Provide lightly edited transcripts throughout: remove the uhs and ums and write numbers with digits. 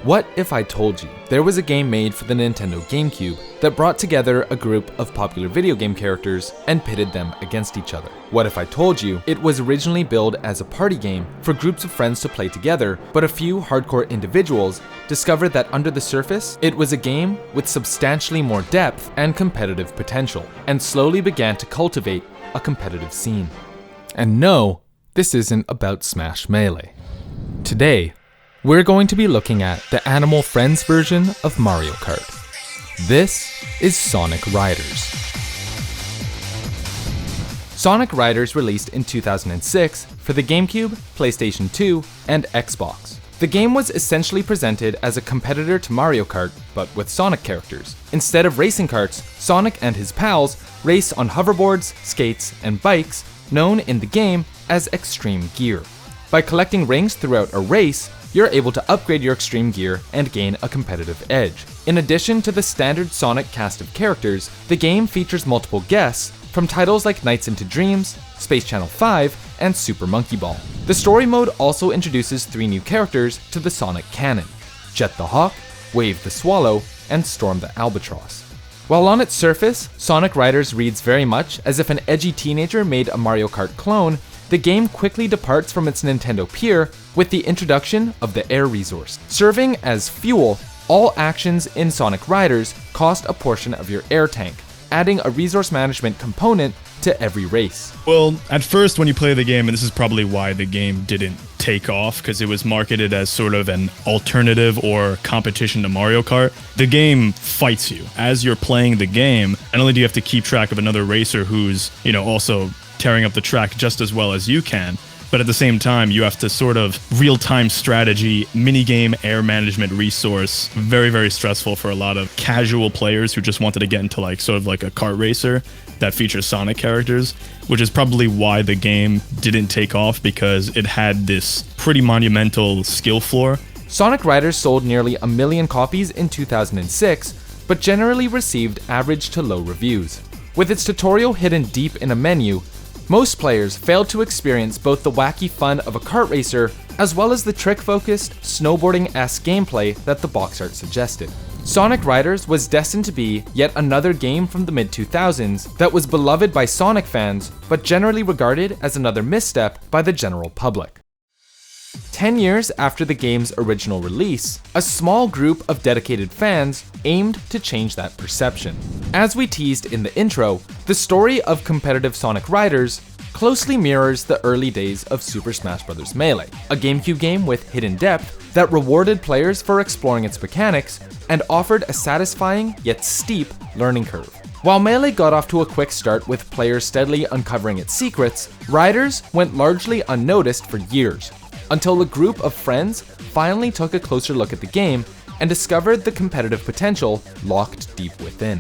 What if I told you there was a game made for the Nintendo GameCube that brought together a group of popular video game characters and pitted them against each other? What if I told you it was originally billed as a party game for groups of friends to play together, but a few hardcore individuals discovered that under the surface, it was a game with substantially more depth and competitive potential, and slowly began to cultivate a competitive scene? And no, this isn't about Smash Melee. Today, we're going to be looking at the Animal Friends version of Mario Kart. This is Sonic Riders. Sonic Riders released in 2006 for the GameCube, PlayStation 2, and Xbox. The game was essentially presented as a competitor to Mario Kart, but with Sonic characters. Instead of racing karts, Sonic and his pals race on hoverboards, skates, and bikes, known in the game as Extreme Gear. By collecting rings throughout a race, you're able to upgrade your extreme gear and gain a competitive edge. In addition to the standard Sonic cast of characters, the game features multiple guests from titles like Nights into Dreams, Space Channel 5, and Super Monkey Ball. The story mode also introduces 3 new characters to the Sonic canon: Jet the Hawk, Wave the Swallow, and Storm the Albatross. While on its surface, Sonic Riders reads very much as if an edgy teenager made a Mario Kart clone, the game quickly departs from its Nintendo peer with the introduction of the air resource. Serving as fuel, all actions in Sonic Riders cost a portion of your air tank, adding a resource management component to every race. Well, at first when you play the game, and this is probably why the game didn't take off, because it was marketed as sort of an alternative or competition to Mario Kart, the game fights you. As you're playing the game, not only do you have to keep track of another racer who's, also tearing up the track just as well as you can, but at the same time, you have to sort of real-time strategy, minigame, air management resource. Very, very stressful for a lot of casual players who just wanted to get into sort of like a kart racer that features Sonic characters, which is probably why the game didn't take off, because it had this pretty monumental skill floor. Sonic Riders sold nearly 1 million copies in 2006, but generally received average to low reviews. With its tutorial hidden deep in a menu, most players failed to experience both the wacky fun of a kart racer as well as the trick-focused, snowboarding-esque gameplay that the box art suggested. Sonic Riders was destined to be yet another game from the mid-2000s that was beloved by Sonic fans, but generally regarded as another misstep by the general public. 10 years after the game's original release, a small group of dedicated fans aimed to change that perception. As we teased in the intro, the story of competitive Sonic Riders closely mirrors the early days of Super Smash Bros. Melee, a GameCube game with hidden depth that rewarded players for exploring its mechanics and offered a satisfying yet steep learning curve. While Melee got off to a quick start with players steadily uncovering its secrets, Riders went largely unnoticed for years, until a group of friends finally took a closer look at the game and discovered the competitive potential locked deep within.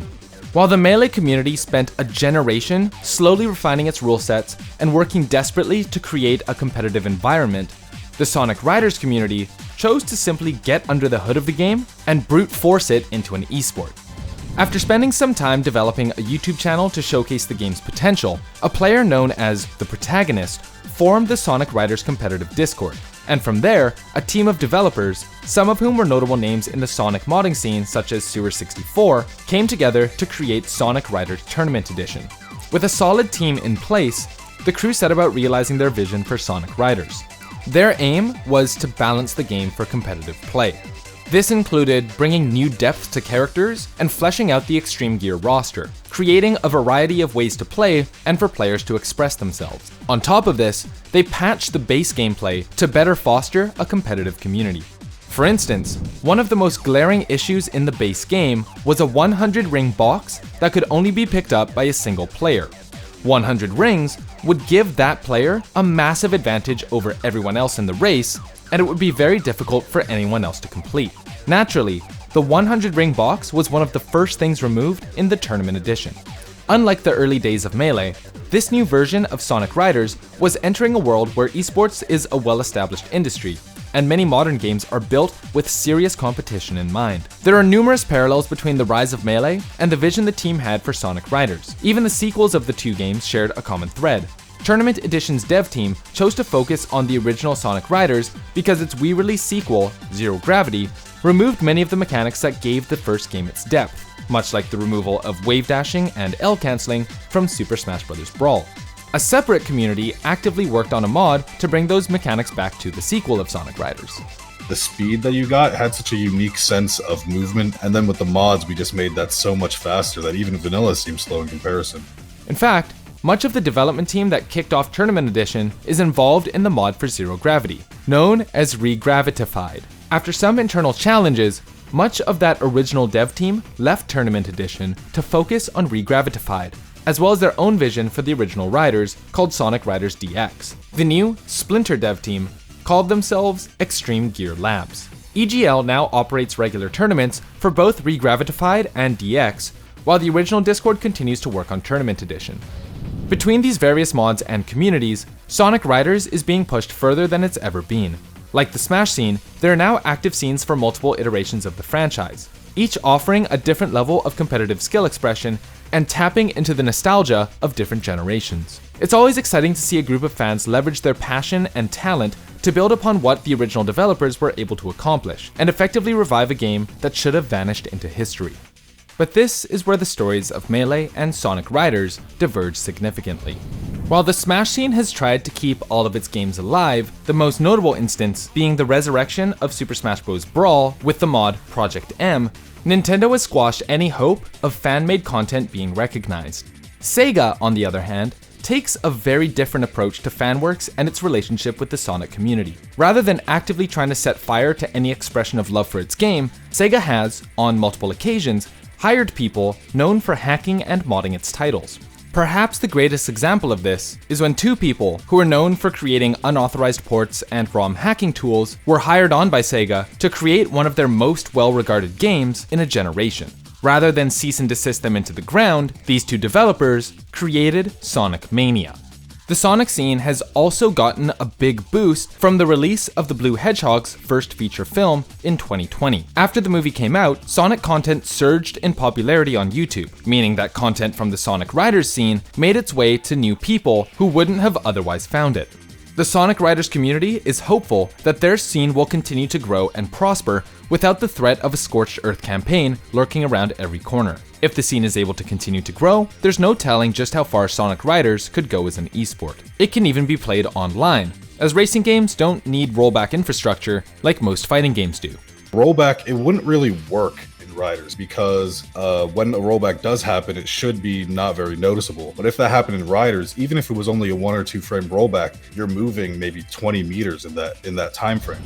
While the Melee community spent a generation slowly refining its rule sets and working desperately to create a competitive environment, the Sonic Riders community chose to simply get under the hood of the game and brute force it into an esport. After spending some time developing a YouTube channel to showcase the game's potential, a player known as The Protagonist formed the Sonic Riders competitive Discord, and from there, a team of developers, some of whom were notable names in the Sonic modding scene such as Sewer64, came together to create Sonic Riders Tournament Edition. With a solid team in place, the crew set about realizing their vision for Sonic Riders. Their aim was to balance the game for competitive play. This included bringing new depth to characters and fleshing out the Extreme Gear roster, creating a variety of ways to play and for players to express themselves. On top of this, they patched the base gameplay to better foster a competitive community. For instance, one of the most glaring issues in the base game was a 100-ring box that could only be picked up by a single player. 100 rings would give that player a massive advantage over everyone else in the race, and it would be very difficult for anyone else to complete. Naturally, the 100-ring box was one of the first things removed in the Tournament Edition. Unlike the early days of Melee, this new version of Sonic Riders was entering a world where esports is a well-established industry, and many modern games are built with serious competition in mind. There are numerous parallels between the rise of Melee and the vision the team had for Sonic Riders. Even the sequels of the two games shared a common thread. Tournament Edition's dev team chose to focus on the original Sonic Riders because its Wii release sequel, Zero Gravity, removed many of the mechanics that gave the first game its depth, much like the removal of wave dashing and L cancelling from Super Smash Bros. Brawl. A separate community actively worked on a mod to bring those mechanics back to the sequel of Sonic Riders. The speed that you got had such a unique sense of movement, and then with the mods we just made that so much faster that even vanilla seems slow in comparison. In fact, much of the development team that kicked off Tournament Edition is involved in the mod for Zero Gravity, known as Regravitified. After some internal challenges, much of that original dev team left Tournament Edition to focus on Regravitified, as well as their own vision for the original Riders called Sonic Riders DX. The new Splinter dev team called themselves Extreme Gear Labs. EGL now operates regular tournaments for both Regravitified and DX, while the original Discord continues to work on Tournament Edition. Between these various mods and communities, Sonic Riders is being pushed further than it's ever been. Like the Smash scene, there are now active scenes for multiple iterations of the franchise, each offering a different level of competitive skill expression and tapping into the nostalgia of different generations. It's always exciting to see a group of fans leverage their passion and talent to build upon what the original developers were able to accomplish, and effectively revive a game that should have vanished into history. But this is where the stories of Melee and Sonic Riders diverge significantly. While the Smash scene has tried to keep all of its games alive, the most notable instance being the resurrection of Super Smash Bros. Brawl with the mod Project M, Nintendo has squashed any hope of fan-made content being recognized. Sega, on the other hand, takes a very different approach to fanworks and its relationship with the Sonic community. Rather than actively trying to set fire to any expression of love for its game, Sega has, on multiple occasions, hired people known for hacking and modding its titles. Perhaps the greatest example of this is when two people who are known for creating unauthorized ports and ROM hacking tools were hired on by Sega to create one of their most well-regarded games in a generation. Rather than cease and desist them into the ground, these two developers created Sonic Mania. The Sonic scene has also gotten a big boost from the release of the Blue Hedgehog's first feature film in 2020. After the movie came out, Sonic content surged in popularity on YouTube, meaning that content from the Sonic Riders scene made its way to new people who wouldn't have otherwise found it. The Sonic Riders community is hopeful that their scene will continue to grow and prosper without the threat of a scorched earth campaign lurking around every corner. If the scene is able to continue to grow, there's no telling just how far Sonic Riders could go as an esport. It can even be played online, as racing games don't need rollback infrastructure like most fighting games do. Rollback, it wouldn't really work in Riders because when a rollback does happen, it should be not very noticeable. But if that happened in Riders, even if it was only a 1 or 2 frame rollback, you're moving maybe 20 meters in that time frame.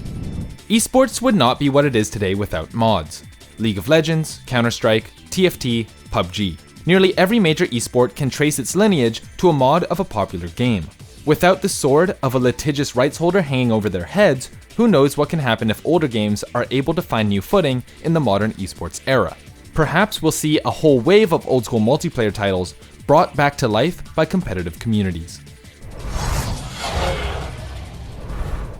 Esports would not be what it is today without mods. League of Legends, Counter-Strike, TFT, PUBG. Nearly every major esport can trace its lineage to a mod of a popular game. Without the sword of a litigious rights holder hanging over their heads, who knows what can happen if older games are able to find new footing in the modern esports era. Perhaps we'll see a whole wave of old school multiplayer titles brought back to life by competitive communities.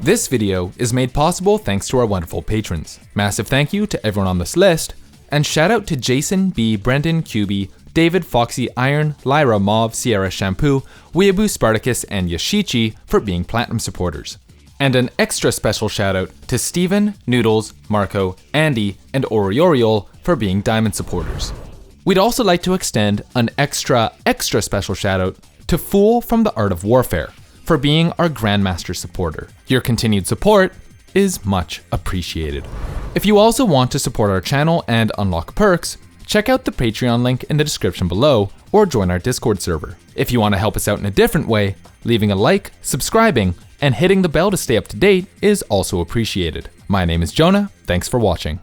This video is made possible thanks to our wonderful patrons. Massive thank you to everyone on this list, and shout out to Jason B, Brendan QB, David Foxy Iron, Lyra Mauve, Sierra Shampoo, Weeaboo Spartacus, and Yashichi for being platinum supporters. And an extra special shout out to Steven, Noodles, Marco, Andy, and Orioriol for being diamond supporters. We'd also like to extend an extra special shout out to Fool from the Art of Warfare for being our Grandmaster supporter. Your continued support is much appreciated. If you also want to support our channel and unlock perks, check out the Patreon link in the description below or join our Discord server. If you want to help us out in a different way, leaving a like, subscribing, and hitting the bell to stay up to date is also appreciated. My name is Jonah, thanks for watching.